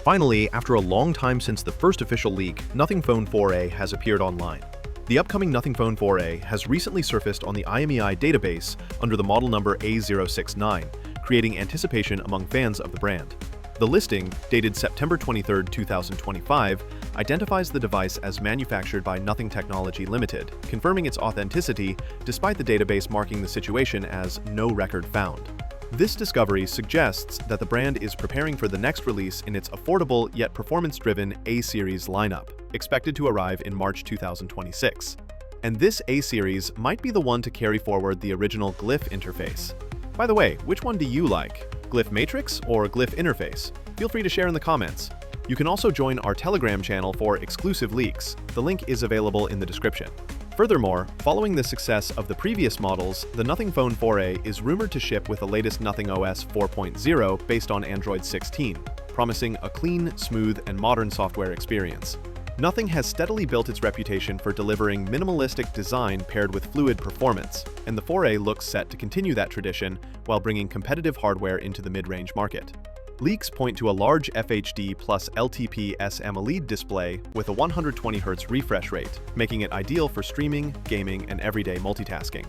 Finally, after a long time since the first official leak, Nothing Phone 4a has appeared online. The upcoming Nothing Phone 4a has recently surfaced on the IMEI database under the model number A069, creating anticipation among fans of the brand. The listing, dated September 23, 2025, identifies the device as manufactured by Nothing Technology Limited, confirming its authenticity despite the database marking the situation as no record found. This discovery suggests that the brand is preparing for the next release in its affordable yet performance-driven A-series lineup, expected to arrive in March 2026. And this A-series might be the one to carry forward the original Glyph interface. By the way, which one do you like? Glyph Matrix or Glyph Interface? Feel free to share in the comments. You can also join our Telegram channel for exclusive leaks. The link is available in the description. Furthermore, following the success of the previous models, the Nothing Phone 4a is rumored to ship with the latest Nothing OS 4.0 based on Android 16, promising a clean, smooth, and modern software experience. Nothing has steadily built its reputation for delivering minimalistic design paired with fluid performance, and the 4a looks set to continue that tradition while bringing competitive hardware into the mid-range market. Leaks point to a large FHD plus LTPS AMOLED display with a 120Hz refresh rate, making it ideal for streaming, gaming, and everyday multitasking.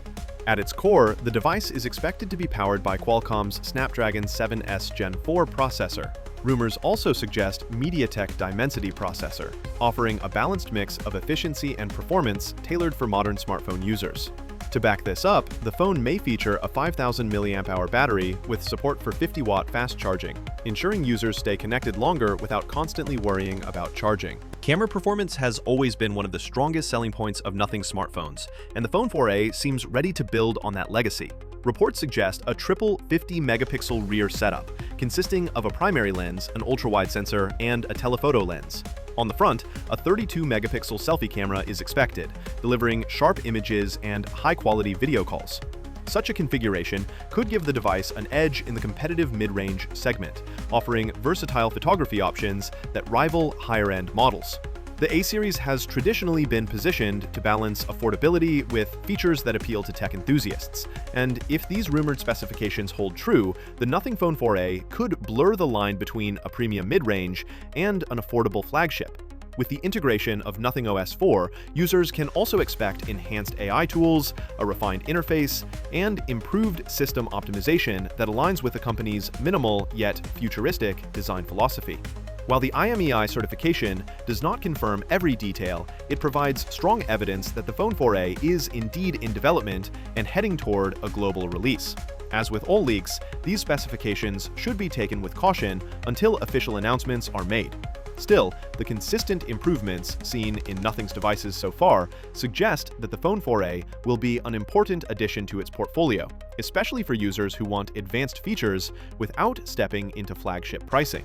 At its core, the device is expected to be powered by Qualcomm's Snapdragon 7S Gen 4 processor. Rumors also suggest MediaTek Dimensity processor, offering a balanced mix of efficiency and performance tailored for modern smartphone users. To back this up, the phone may feature a 5000 mAh battery with support for 50-watt fast charging, ensuring users stay connected longer without constantly worrying about charging. Camera performance has always been one of the strongest selling points of Nothing smartphones, and the Phone 4a seems ready to build on that legacy. Reports suggest a triple 50-megapixel rear setup, consisting of a primary lens, an ultra-wide sensor, and a telephoto lens. On the front, a 32-megapixel selfie camera is expected, delivering sharp images and high-quality video calls. Such a configuration could give the device an edge in the competitive mid-range segment, offering versatile photography options that rival higher-end models. The A-series has traditionally been positioned to balance affordability with features that appeal to tech enthusiasts, and if these rumored specifications hold true, the Nothing Phone 4a could blur the line between a premium mid-range and an affordable flagship. With the integration of Nothing OS 4, users can also expect enhanced AI tools, a refined interface, and improved system optimization that aligns with the company's minimal yet futuristic design philosophy. While the IMEI certification does not confirm every detail, it provides strong evidence that the Phone 4a is indeed in development and heading toward a global release. As with all leaks, these specifications should be taken with caution until official announcements are made. Still, the consistent improvements seen in Nothing's devices so far suggest that the Phone 4a will be an important addition to its portfolio, especially for users who want advanced features without stepping into flagship pricing.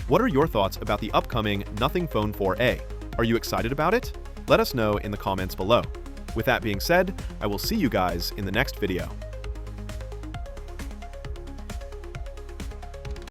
What are your thoughts about the upcoming Nothing Phone 4a? Are you excited about it? Let us know in the comments below. With that being said, I will see you guys in the next video.